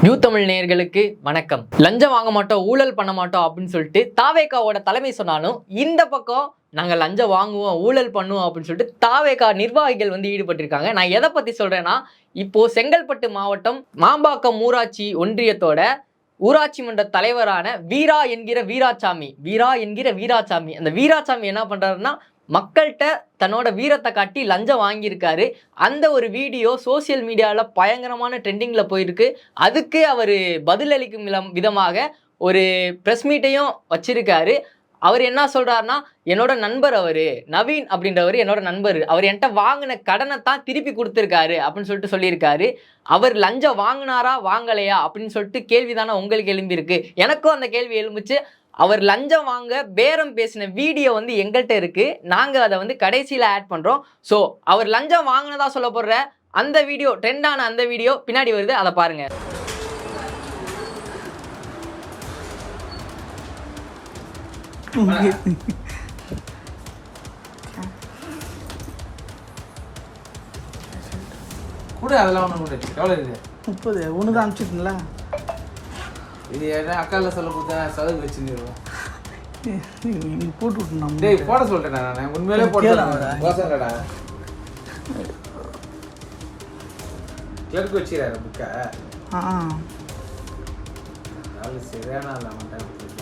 New Tamil நேயர்களுக்கு வணக்கம். லஞ்சம் வாங்க மாட்டோம், ஊழல் பண்ண மாட்டோம் அப்படின்னு சொல்லிட்டு தாவேகாவோட தலைமை சொன்னாலும் இந்த பக்கம் நாங்கள் லஞ்சம் வாங்குவோம், ஊழல் பண்ணுவோம் அப்படின்னு சொல்லிட்டு தாவேகா நிர்வாகிகள் ஈடுபட்டிருக்காங்க. நான் எதை பத்தி சொல்றேன்னா, இப்போ செங்கல்பட்டு மாவட்டம் மாம்பாக்கம் ஊராட்சி ஒன்றியத்தோட ஊராட்சி மன்ற தலைவரான வீரா என்கிற வீராசாமி அந்த வீராசாமி என்ன பண்றாருன்னா, மக்கள்கிட்ட தன்னோட வீரத்தை காட்டி லஞ்சம் வாங்கியிருக்காரு. அந்த ஒரு வீடியோ சோசியல் மீடியாவில் பயங்கரமான ட்ரெண்டிங்கில் போயிருக்கு. அதுக்கு அவர் பதிலளிக்கும் விதமாக ஒரு ப்ரெஸ் மீட்டையும் வச்சிருக்காரு. அவர் என்ன சொல்றாருன்னா, என்னோட நண்பர் நவீன் அப்படின்றவர் என்னோட நண்பர், அவர் என்கிட்ட வாங்கின கடனை தான் திருப்பி கொடுத்துருக்காரு அப்படின்னு சொல்லியிருக்காரு. அவர் லஞ்சம் வாங்கினாரா வாங்கலையா அப்படின்னு சொல்லிட்டு கேள்விதானே உங்களுக்கு எழும்பியிருக்கு. எனக்கும் அந்த கேள்வி எழும்பிச்சு. அவர் லஞ்சம் வாங்க பேரம் பேசின வீடியோ எங்கள்கிட்ட இருக்கு. நாங்கள் அதை கடைசியில் ஆட் பண்ணுறோம். ஸோ அவர் லஞ்சம் வாங்கினதா சொல்ல போடுற அந்த வீடியோ, ட்ரெண்டான அந்த வீடியோ பின்னாடி வருது, அதை பாருங்க. கூட அதெல்லாம் ஒன்றும் கூட எவ்வளோ இது 30 ஒன்று தான் அனுப்பிச்சிட்டுங்களா? இது என்ன அக்காவில் சொல்ல கொடுத்தா சதவு வச்சுருவோம். நீங்கள் போட்டு விட்டுணும். டேய் போட சொல்லிட்டேன் நான் உண்மையிலே போட்டேன். கோசங்கடா கிளர்க்கு வச்சுக்கிறாரு புக்கை. சரியான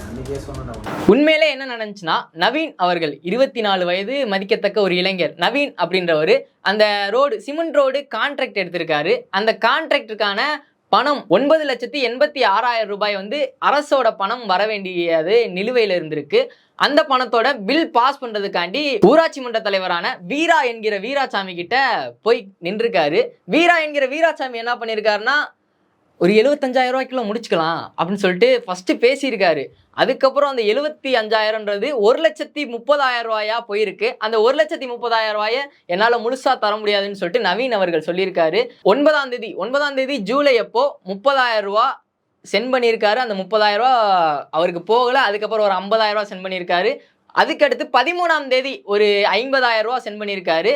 அன்னைக்கே சொன்னேன். உண்மையிலே என்ன நடந்துச்சுன்னா, நவீன் அவர்கள் 24 வயது மதிக்கத்தக்க ஒரு இளைஞர். நவீன் அப்படின்றவர் அந்த ரோடு, சிமெண்ட் ரோடு கான்ட்ராக்ட் எடுத்திருக்காரு. அந்த கான்ட்ராக்டுக்கான பணம் 9,86,000 ரூபாய் அரசோட பணம் வர வேண்டியது நிலுவையில் இருந்திருக்கு. அந்த பணத்தோட பில் பாஸ் பண்றதுக்காண்டி ஊராட்சி மன்ற தலைவரான வீரா என்கிற வீராசாமி கிட்ட போய் நின்றுருக்காரு. வீரா என்கிற வீராசாமி என்ன பண்ணியிருக்காருன்னா, ஒரு 75,000 முடிச்சுக்கலாம் அப்படின்னு சொல்லிட்டு ஃபர்ஸ்ட் பேசியிருக்காரு. அதுக்கப்புறம் அந்த 75,000ன்றது 1,30,000 ரூபாயா போயிருக்கு. அந்த 1,30,000 ரூபாயை என்னால் முழுசா தர முடியாதுன்னு சொல்லிட்டு நவீன் அவர்கள் சொல்லியிருக்காரு. 9ஆம் தேதி ஜூலை அப்போ 30,000 ரூபா சென்ட் பண்ணியிருக்காரு. அந்த 30,000 ரூபா அவருக்கு போகலை. அதுக்கப்புறம் ஒரு 50,000 ரூபா சென்ட் பண்ணியிருக்காரு. அதுக்கடுத்து 13ஆம் தேதி ஒரு 50,000 ரூபா சென்ட் பண்ணியிருக்காரு.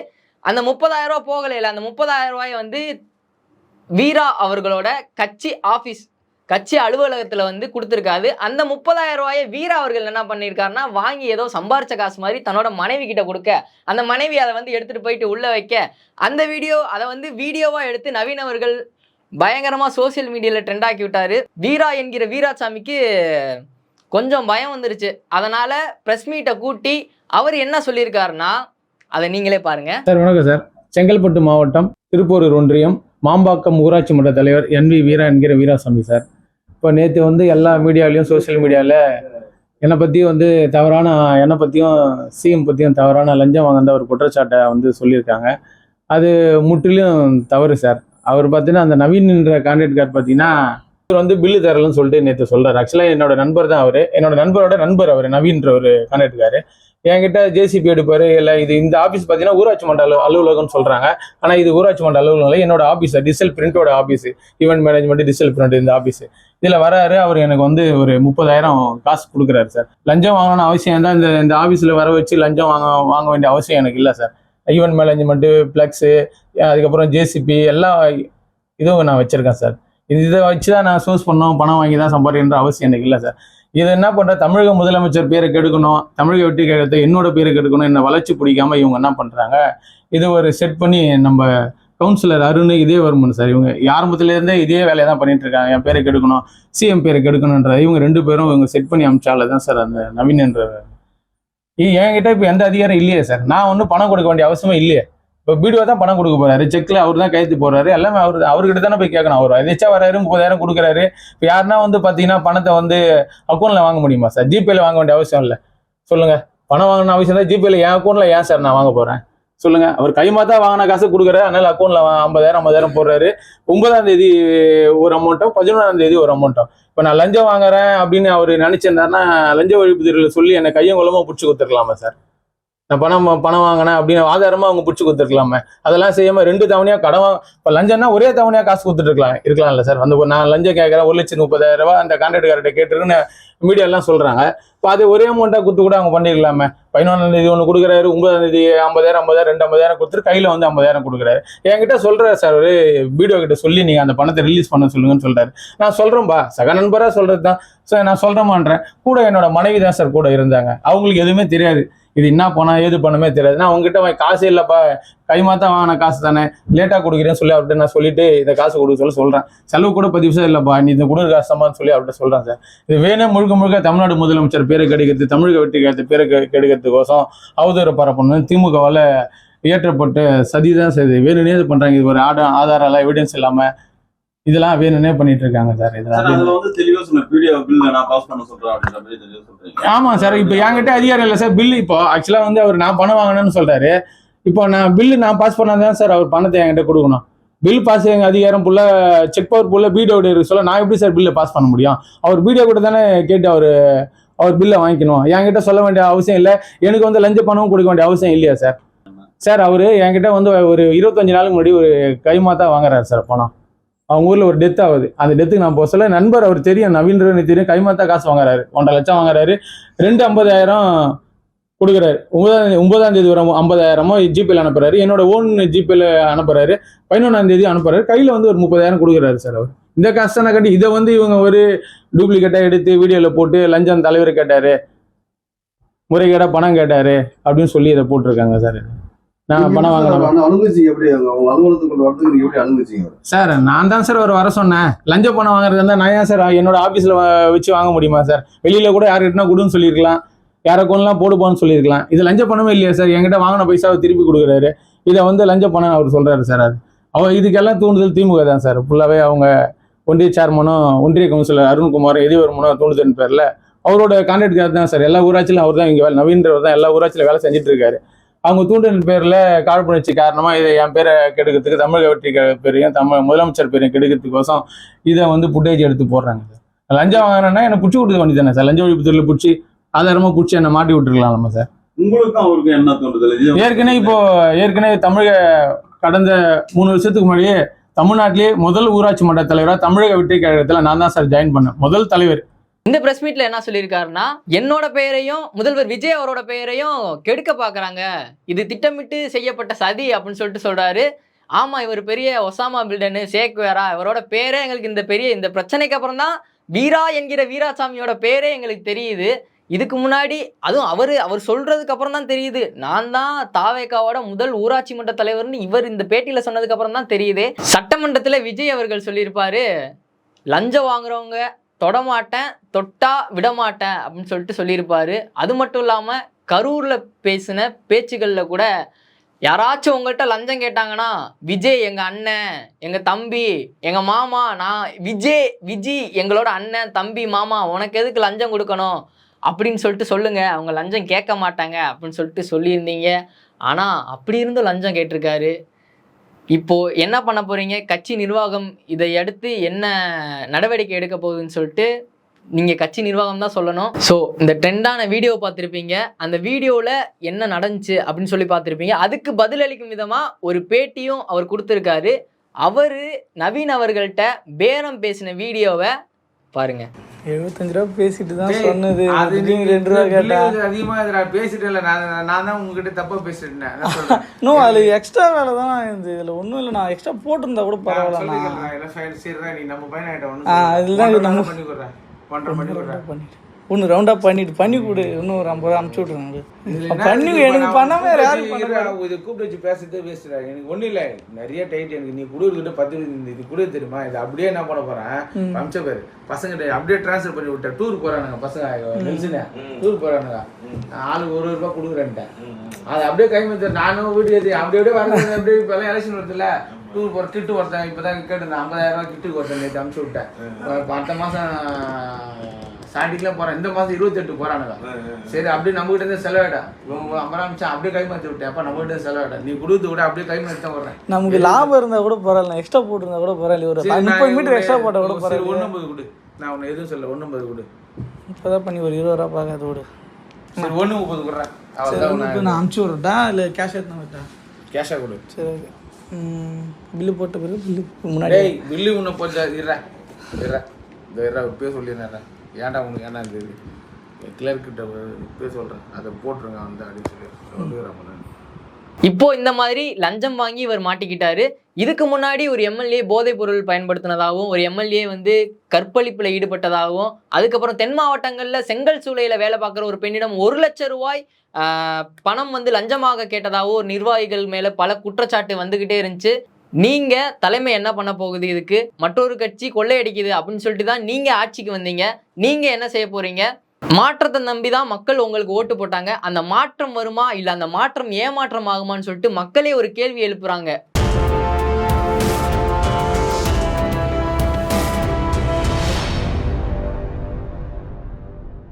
அந்த 30,000 ரூபா போகலை. அந்த 30,000 ரூபாயை வீரா அவர்களோட கட்சி அலுவலகத்தில் கொடுத்துருக்காரு. அந்த 30,000 ரூபாயை வீரா அவர்கள் என்ன பண்ணியிருக்காருன்னா, வாங்கி ஏதோ சம்பாரிச்ச காசு மாதிரி தன்னோட மனைவி கிட்ட கொடுக்க, அந்த மனைவி அதை எடுத்துட்டு போயிட்டு உள்ள வைக்க, அந்த வீடியோ அதை வீடியோவா எடுத்து நவீன் அவர்கள் பயங்கரமா சோசியல் மீடியாவில் ட்ரெண்ட் ஆக்கி விட்டாரு. வீரா என்கிற வீராசாமிக்கு கொஞ்சம் பயம் வந்துருச்சு. அதனால பிரஸ் மீட்டை கூட்டி அவர் என்ன சொல்லியிருக்காருன்னா, அதை நீங்களே பாருங்க. சார் வணக்கம் சார். செங்கல்பட்டு மாவட்டம் திருப்போரூர் ஒன்றியம் மாம்பாக்கம் ஊராட்சி மன்ற தலைவர் NV வீரா என்கிற வீராசாமி சார். இப்போ நேற்று எல்லா மீடியாவிலையும் சோசியல் மீடியாவில் என்னை பற்றியும் என்னை பற்றியும் சிஎம் பற்றியும் தவறான லஞ்சம் வாங்க ஒரு குற்றச்சாட்டை சொல்லியிருக்காங்க. அது முற்றிலும் தவறு சார். அவர் பார்த்தீங்கன்னா, அந்த நவீன்ன்ற கான்ட்ராக்ட்கார் பார்த்தீங்கன்னா, அவர் பில்லு தரலன்னு சொல்லிட்டு நேற்று சொல்கிறார். ஆக்சுவலாக என்னோட நண்பர் தான் அவர். என்னோட நண்பரோட நண்பர் அவர் நவீன்ற ஒரு கான்ட்ராக்ட்காரு. என்கிட்ட JCB எடுப்பார். இல்லை இது இந்த ஆஃபீஸ் பார்த்தீங்கன்னா ஊராட்சி மன்ற அலுவலகம்னு சொல்கிறாங்க. ஆனால் இது ஊராட்சி மன்ற அலுவலகம் இல்லை, என்னோட ஆஃபீஸ், டிஜிட்டல் பிரிண்டோட office, event management digital print இந்த ஆஃபீஸ். இதில் வராரு. அவர் எனக்கு ஒரு 30,000 காசு கொடுக்குறாரு சார். லஞ்சம் வாங்கணும்னு அவசியம் தான். இந்த ஆஃபீஸில் வர வச்சு லஞ்சம் வாங்க வேண்டிய அவசியம் எனக்கு இல்லை சார். ஈவெண்ட் மேனேஜ்மெண்ட்டு, ஃப்ளெக்ஸு, அதுக்கப்புறம் JCB எல்லா இதுவும் நான் வச்சுருக்கேன் சார். இதை வச்சு தான் நான் சோர்ஸ் பண்ணோம், பணம் வாங்கி தான் சம்பாதிக்கின்ற அவசியம் எனக்கு இல்லை சார். இது என்ன பண்ணுற, தமிழக முதலமைச்சர் பேரை கெடுக்கணும், தமிழக வெற்றி கழகத்தை என்னோட பேரை கெடுக்கணும், என்னை வளர்ச்சி பிடிக்காம இவங்க என்ன பண்ணுறாங்க, இது ஒரு செட் பண்ணி நம்ம கவுன்சிலர் அருண் இதே வருமானு சார். இவங்க ஆரம்பத்துலேருந்தே இதே வேலையை தான் பண்ணிட்டு இருக்காங்க. என் பேரை கெடுக்கணும், சிஎம் பேரை கெடுக்கணுன்ற இவங்க 2 பேரும் இவங்க செட் பண்ணி அமிச்சால தான் சார் அந்த நவீன் என்ற. என்கிட்ட இப்போ எந்த அதிகாரம் இல்லையே சார். நான் ஒன்றும் பணம் கொடுக்க வேண்டிய அவசியமே இல்லையே. இப்போ வீடியோ தான் பணம் கொடுக்க போறாரு, செக்ல அவர் தான் கையெழுத்து போடுறாரு, எல்லாமே அவர்கிட்ட தானே போய் கேட்கணும். அவர் எதாச்சும் வராரு, 30,000 கொடுக்குறாரு. இப்போ யாருன்னா பார்த்தீங்கன்னா பணத்தை அக்கௌண்ட்ல வாங்க முடியுமா சார்? ஜிபேல வாங்க வேண்டிய அவசியம் இல்லை. சொல்லுங்க, பணம் வாங்கணும் அவசியம் தான். ஜிபேல என் அக்கௌண்ட்ல ஏன் சார் நான் வாங்க போறேன்? சொல்லுங்க. அவர் கைமாத்தா வாங்கின காசு கொடுக்குறாரு, அதனால அக்கௌண்ட்ல 50,000 போடுறாரு. 9ஆம் தேதி ஒரு அமௌண்ட்டும் 11ஆம் தேதி ஒரு அமௌண்ட்டும். இப்போ நான் லஞ்சம் வாங்குறேன் அப்படின்னு அவர் நினைச்சிருந்தாருன்னா, லஞ்ச ஒழிப்பு துறையில் சொல்லி என்னை கையும் குளமா பிடிச்சி கொடுத்துருக்கலாமா சார்? நான் பணம் வாங்கினேன் அப்படின்னு ஆதாரமா அவங்க பிடிச்சி கொடுத்துருக்கலாமே. அதெல்லாம் செய்யாம 2 தவணையா கடன் இப்போ லஞ்சம்னா ஒரே தவணையா காசு கொடுத்துட்டு இருக்கலாம்ல சார். நான் லஞ்சம் கேட்கறேன் 1,30,000 ரூபாய் அந்த கான்ட்ராக்ட்கார்ட்ட கேட்டுருக்குன்னு மீடியாலாம் சொல்றாங்க. இப்போ அது ஒரே அமௌண்ட்டாக கொடுத்து கூட அவங்க பண்ணிக்கலாமே. 11ஆம் தேதி ஒன்று கொடுக்குறாரு, 9ஆம் தேதி 50,000 50,000 கொடுத்துட்டு கையில் வந்து 50,000 கொடுக்குறாரு. என்கிட்ட சொல்கிறார் சார், ஒரு வீடியோ கிட்ட சொல்லி நீங்கள் அந்த பணத்தை ரிலீஸ் பண்ண சொல்லுங்கன்னு சொல்கிறாரு. நான் சொல்கிறேன்ப்பா, சக நண்பராக சொல்கிறது தான் சார், நான் சொல்கிறேமான்றேன். கூட என்னோட மனைவி தான் சார் கூட இருந்தாங்க. அவங்களுக்கு எதுவுமே தெரியாது, இது என்ன பணம் ஏது பணமே தெரியாது. நான் அவங்ககிட்ட காசே இல்லைப்பா, கைமாத்தான் வாங்கின காசு தானே, லேட்டாக கொடுக்குறேன்னு சொல்லி அவர்கிட்ட நான் சொல்லிட்டு இந்த காசு கொடுக்க சொல்கிறேன். செலவு கூட 10 நிமிஷம் இல்லைப்பா, நீ இந்த கொடுக்குற கஷ்டமான்னு சொல்லி அவர்கிட்ட சொல்கிறேன் சார். இது வேணும் முழுக்க முழுக்க தமிழ்நாடு முதலமைச்சர் பேரை கெடுக்கிறது, தமிழக வெற்றி கழகத்து பேரை கெடுக்கிறதுக்கோசம் அவதூறு பரப்பணும் திமுகவால் இயற்றப்பட்ட சதி தான் சார். இது வேணுனே இது பண்ணுறாங்க. இது ஒரு ஆதாரம் இல்லை, எவிடன்ஸ் இல்லாமல் இதெல்லாம் வேணும்னே பண்ணிட்டு இருக்காங்க சார். ஆமா சார், இப்போ என்கிட்ட அதிகாரம் இல்லை சார். பில்லு இப்போ ஆக்சுவலா வந்து அவர் நான் பணம் வாங்கினேன்னு சொல்றாரு. இப்போ நான் பில்லு நான் பாஸ் பண்ணாதான் சார் அவர் பணத்தை என்கிட்ட கொடுக்கணும். பில் பாஸ் எங்க அதிகாரம் புள்ள செக் பவர் புள்ள பிடிஓ சொல்ல நான் எப்படி சார் பில்லை பாஸ் பண்ண முடியும்? அவர் பிடிஓ கூட தானே கேட்டு அவர் பில்லை வாங்கிக்கணும். என்கிட்ட சொல்ல வேண்டிய அவசியம் இல்லை. எனக்கு வந்து லஞ்ச பணமும் கொடுக்க வேண்டிய அவசியம் இல்லையா சார்? சார் அவரு என்கிட்ட வந்து ஒரு 25 நாளுக்கு முன்னாடி ஒரு கைமாத்தா வாங்குறாரு சார் பணம். அவங்க ஊர்ல ஒரு டெத் ஆகுது. அந்த டெத்துக்கு நான் போக சொல்ல நண்பர் அவர் தெரியும், நவீன் தெரியும், கைமாத்தா காசு வாங்குறாரு. 1.5 லட்சம் வாங்குறாரு. 50,000 கொடுக்குறாரு. 9ஆம் தேதி வர 50,000 ஜிபேல அனுப்புறாரு. என்னோட ஓன் ஜிபேல அனுப்புறாரு. 11ஆம் தேதி அனுப்புறாரு. கையில வந்து ஒரு 30,000 கொடுக்குறாரு சார் அவர். இந்த காசு கட்டி இதை வந்து இவங்க ஒரு டூப்ளிகேட்டா எடுத்து வீடியோல போட்டு லஞ்சம் தலைவர் கேட்டாரு, முறைகேடா பணம் கேட்டாரு அப்படின்னு சொல்லி இதை போட்டிருக்காங்க சார். நான் பணம் சார், நான் தான் சார் அவர் வர சொன்னேன். லஞ்ச பணம் வாங்குறது இருந்தா நான் ஏன் சார் என்னோட ஆபீஸ்ல வச்சு வாங்க முடியுமா சார்? வெளியில கூட யாருக்கிட்டனா கொடுன்னு சொல்லியிருக்கலாம், யாரை கொண்டலாம் போடுப்பான்னு சொல்லியிருக்கலாம். இது லஞ்ச பணமே இல்லையா சார்? என்கிட்ட வாங்கின பைசாவை திருப்பி கொடுக்குறாரு. இதை வந்து லஞ்ச பணம் அவர் சொல்றாரு சார். அது அவர் இதுக்கெல்லாம் தூண்டுதல் திமுக தான் சார். ஃபுல்லாவே அவங்க ஒன்றிய சேர்மனும் ஒன்றிய கவுன்சிலர் அருண்குமார் எதிர்வருமனும் தூண்டுதல் பேர்ல அவரோட கான்ட்ராக்ட் தான் சார். எல்லா ஊராட்சியிலும் அவர் தான் இங்கே நவீன்றவர் தான் எல்லா ஊராட்சியில வேலை செஞ்சுட்டு இருக்காரு. அவங்க தூண்டின் பேர்ல காழ்ப்புணர்ச்சி காரணமா இதை என் பேரை கெடுக்கிறதுக்கு, தமிழக வெற்றி பேரையும் முதலமைச்சர் பேரையும் கெடுக்கிறதுக்கோசம் இதை வந்து புட்டேஜ் எடுத்து போடுறாங்க சார். லஞ்சம் வாங்கினா என்ன பிடிச்சி கொடுத்து பண்ணி தானே சார்? லஞ்ச ஒழிப்புத்துறையில பிடிச்சி ஆதாரமா பிடிச்சி என்ன மாட்டி விட்டுருக்கலாம் நம்ம சார். உங்களுக்கும் அவருக்கும் என்ன தோன்றுதல்? ஏற்கனவே தமிழக கடந்த 3 வருஷத்துக்கு முன்னாடியே தமிழ்நாட்டிலேயே முதல் ஊராட்சி மன்ற தலைவராக தமிழக வெற்றி கழகத்துல நான் தான் சார் ஜாயின் பண்ணேன், முதல் தலைவர். இந்த பிரஸ் மீட்ல என்ன சொல்லியிருக்காருன்னா, என்னோட பெயரையும் முதல்வர் விஜய் அவரோட பெயரையும் கெடுக்க பாக்குறாங்க, இது திட்டமிட்டு செய்யப்பட்ட சதி அப்படின்னு சொல்லிட்டு சொல்றாரு. ஆமா, இவர் பெரிய ஒசாமா பில்டனு, சேக்வேரா, இவரோட பேரே எங்களுக்கு இந்த பிரச்சனைக்கு அப்புறம் தான் வீரா என்கிற வீராசாமியோட பேரே எங்களுக்கு தெரியுது. இதுக்கு முன்னாடி அதுவும் அவர் சொல்றதுக்கு அப்புறம் தான் தெரியுது நான் தான் தாவேகாவோட முதல் ஊராட்சி மன்ற தலைவர்னு இவர் இந்த பேட்டியில சொன்னதுக்கு அப்புறம் தான் தெரியுது. சட்டமன்றத்துல விஜய் அவர்கள் சொல்லியிருப்பாரு, லஞ்சம் வாங்குறவங்க தொடமாட்டேன், தொட்டா விடமாட்டேன் அப்படின்னு சொல்லிட்டு சொல்லியிருப்பாரு. அது மட்டும் இல்லாம கரூர்ல பேசின பேச்சுகள்ல கூட யாராச்சும் உங்கள்கிட்ட லஞ்சம் கேட்டாங்கன்னா, விஜய் எங்க அண்ணன், எங்க தம்பி, எங்க மாமா, நான் விஜி எங்களோட அண்ணன் தம்பி மாமா, உனக்கு எதுக்கு லஞ்சம் கொடுக்கணும் அப்படின்னு சொல்லிட்டு சொல்லுங்க, அவங்க லஞ்சம் கேட்க மாட்டாங்க அப்படின்னு சொல்லிட்டு சொல்லியிருந்தீங்க. ஆனா அப்படி இருந்தும் லஞ்சம் கேட்டிருக்காரு. இப்போ என்ன பண்ண போறீங்க? கட்சி நிர்வாகம் இதை அடுத்து என்ன நடவடிக்கை எடுக்க போகுதுன்னு சொல்லிட்டு நீங்க கட்சி நிர்வாகம் தான் சொல்லணும். ஸோ இந்த ட்ரெண்டான வீடியோ பார்த்துருப்பீங்க. அந்த வீடியோவில் என்ன நடந்துச்சு அப்படின்னு சொல்லி பார்த்துருப்பீங்க. அதுக்கு பதிலளிக்கும் விதமா ஒரு பேட்டியும் அவர் கொடுத்துருக்காரு. அவரு நவீன் அவர்கள்ட்ட பேரம் பேசின வீடியோவை பாருங்க. 75 ரூபா பேசிட்டு தான் சொன்னது. 2 ரூபா கேட்டா அதிகமா பேசிட்டு இல்ல, நான் தான் உங்ககிட்ட தப்பா பேசிட்டேன். நோ, அது எக்ஸ்ட்ரா வேலை தான் இருந்துச்சு. இதுல ஒன்றும் இல்லை, நான் எக்ஸ்ட்ரா போட்டிருந்தா கூட பரவாயில்ல. நீ நம்ம பையன் அதுதான் நம்ம பண்ணி கொடுறேன், பண்ணிட்டு ஒன்று ரவுண்டா பண்ணி கொடு, இன்னும் ஒரு 50 ரூபா அனுப்பிச்சு விட்ருங்க. பண்ணி எனக்கு பண்ணாம யாரும் இதை கூப்பிட்டு வச்சு பேசுறதே வேஸ்டா. எனக்கு ஒன்றும் இல்லை, நிறைய டைட் எனக்கு நீ கொடுக்கிட்ட 10 இது கூட தெரியுமா? இது அப்படியே என்ன பண்ண போறேன், அமிச்ச பேர் பசங்க அப்படியே டிரான்ஸ்ஃபர் பண்ணி விட்டேன். டூர் போறானுங்க பசங்க, நெல்சனே டூர் போறானுங்க, ஆளுக்கு 1 ரூபா கொடுக்குறேன்ட்டேன். அது அப்படியே கைமத்து நானும் வீட்டுக்கு அப்படியே வரது. அப்படியே இப்பெல்லாம் எலெக்ஷன் வருதுல்ல, டூர் போற கிட்டு ஒருத்தன் இப்பதான் கேட்டு 50,000 ரூபா கிட்டுக்கு ஒருத்தன் நேற்று அனுப்பிச்சு விட்டேன். அடுத்த மாசம் ஸ்டார்டிங்லாம் போறேன், இந்த மாசம் 28 போறானுங்க. சரி அப்படியே நம்ம கிட்ட இருந்து செலவிடா, 50 ரூபா அப்படியே கைமாத்தி விட்டேன். அப்ப நம்ம கிட்ட செலவிடா, நீ கொடுத்து கூட அப்படியே கைமாத்தி தான் வர்றேன். நமக்கு லாபம் இருந்தா கூட பரவாயில்ல, எக்ஸ்ட்ரா போட்டிருந்தா கூட பரவாயில்ல. ஒரு 30 மீட்டர் எக்ஸ்ட்ரா போட்டா கூட பரவாயில்ல. 150 கொடு, நான் உன்னை எதுவும் சொல்ல. 150 கொடு, இப்பதான் பண்ணி ஒரு 20 ரூபா பார்க்காத விடு. சரி 130 கொடுறேன். நான் அனுப்பிச்சு விட்றேன், இல்லை கேஷ் எடுத்து விட்டேன். கேஷா கொடு. சரி ஓகே. பில்லு போட்ட பிறகு பில்லு முன்னாடி பில்லு உன்னை போச்சா? இருறா பேர் சொல்லிடுறேன். ஏன்டா உனக்கு ஏன்டா இது கிளர்க்கிட்ட இப்போ சொல்கிறேன் அதை போட்டுருங்க வந்து அப்படின்னு சொல்லி இப்போ இந்த மாதிரி லஞ்சம் வாங்கி இவர் மாட்டிக்கிட்டாரு. இதுக்கு முன்னாடி ஒரு எம்எல்ஏ போதைப் பொருள் பயன்படுத்தினதாகவும், ஒரு எம்எல்ஏ வந்து கற்பழிப்புல ஈடுபட்டதாகவும், அதுக்கப்புறம் தென் மாவட்டங்கள்ல செங்கல் சூளையில வேலை பார்க்குற ஒரு பெண்ணிடம் 1 லட்சம் ரூபாய் பணம் வந்து லஞ்சமாக கேட்டதாகவும் ஒரு நிர்வாகிகள் மேல பல குற்றச்சாட்டு வந்துகிட்டே இருந்துச்சு. நீங்க தலைமை என்ன பண்ண போகுது, இதுக்கு மற்றொரு கட்சி கொள்ளையடிக்குது அப்படின்னு சொல்லிட்டு தான் நீங்க ஆட்சிக்கு வந்தீங்க. நீங்க என்ன செய்ய போறீங்க? மாற்றத்தை நம்பிதான் மக்கள் உங்களுக்கு ஓட்டு போட்டாங்க. அந்த மாற்றம் வருமா இல்ல அந்த மாற்றம் ஏமாற்றம் ஆகுமான்னு சொல்லிட்டு மக்களே ஒரு கேள்வி எழுப்புறாங்க.